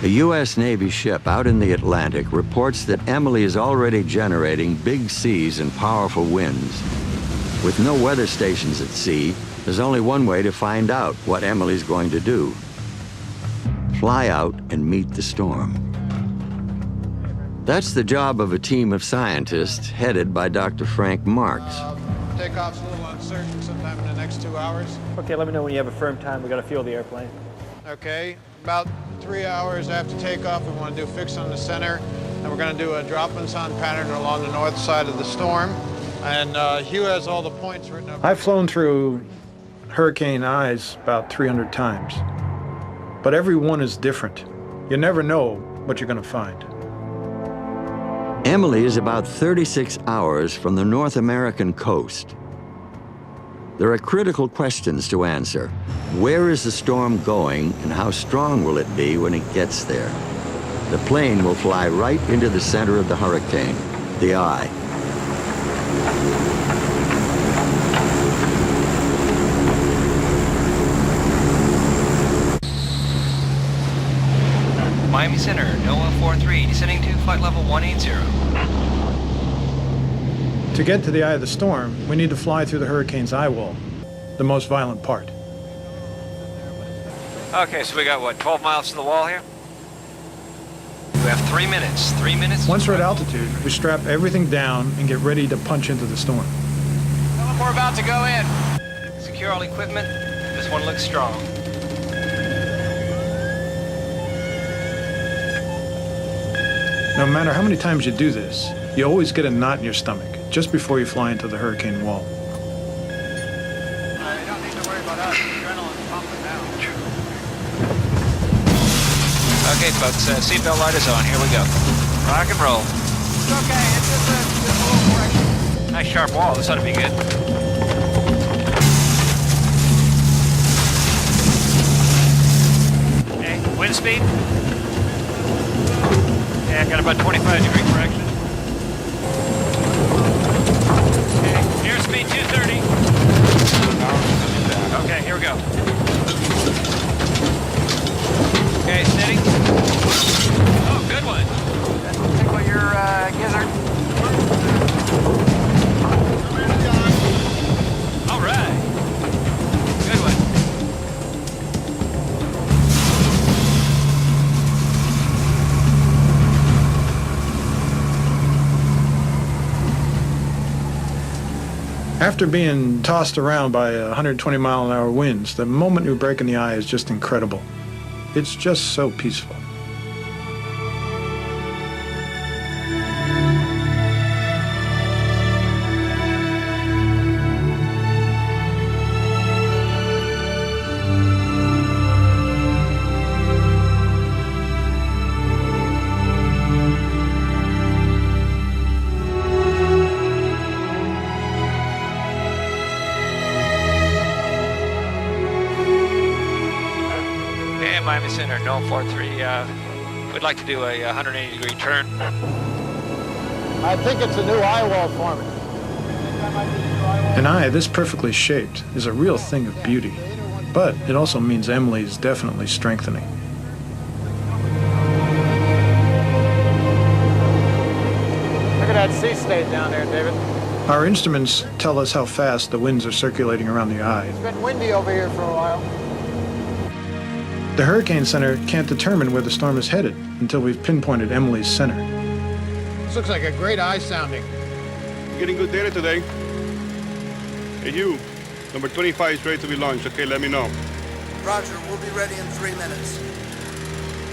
A U.S. Navy ship out in the Atlantic reports that Emily is already generating big seas and powerful winds. With no weather stations at sea, there's only one way to find out what Emily's going to do. Fly out and meet the storm. That's the job of a team of scientists headed by Dr. Frank Marks. Takeoff's a little uncertain sometime in the next 2 hours. Okay, let me know when you have a firm time. We got to fuel the airplane. Okay, about 3 hours after takeoff, we want to do fix on the center, and we're going to do a drop-and-sound pattern along the north side of the storm. And Hugh has all the points written up. I've flown through hurricane eyes about 300 times, but every one is different. You never know what you're going to find. Emily is about 36 hours from the North American coast. There are critical questions to answer. Where is the storm going, and how strong will it be when it gets there? The plane will fly right into the center of the hurricane, the eye. Miami Center, NOAA 43, descending to flight level 180. To get to the eye of the storm, we need to fly through the hurricane's eye wall, the most violent part. Okay, so we got, what, 12 miles to the wall here? We have 3 minutes. 3 minutes? Once we're at altitude, we strap everything down and get ready to punch into the storm. Tell them we're about to go in. Secure all equipment. This one looks strong. No matter how many times you do this, you always get a knot in your stomach just before you fly into the hurricane wall. You don't need to worry about us. Adrenaline's pumping now. Okay, folks, seatbelt light is on. Here we go. Rock and roll. It's okay. It's just a little correction. Nice sharp wall. This ought to be good. Okay, wind speed. Yeah, got about 25-degree correction. Okay, airspeed 230. Okay, here we go. Okay, steady. Oh, good one. Tickle your gizzard. All right. Good one. After being tossed around by 120-mile-an-hour winds, the moment you break in the eye is just incredible. It's just so peaceful. Miami Center, NOAA 43. We'd like to do a 180-degree turn. I think it's a new eye wall forming. An eye this perfectly shaped is a real thing of beauty, but it also means Emily is definitely strengthening. Look at that sea state down there, David. Our instruments tell us how fast the winds are circulating around the eye. It's been windy over here for a while. The Hurricane Center can't determine where the storm is headed until we've pinpointed Emily's center. This looks like a great eye sounding. You're getting good data today. Hey, you. Number 25 is ready to be launched. Okay, let me know. Roger, we'll be ready in 3 minutes.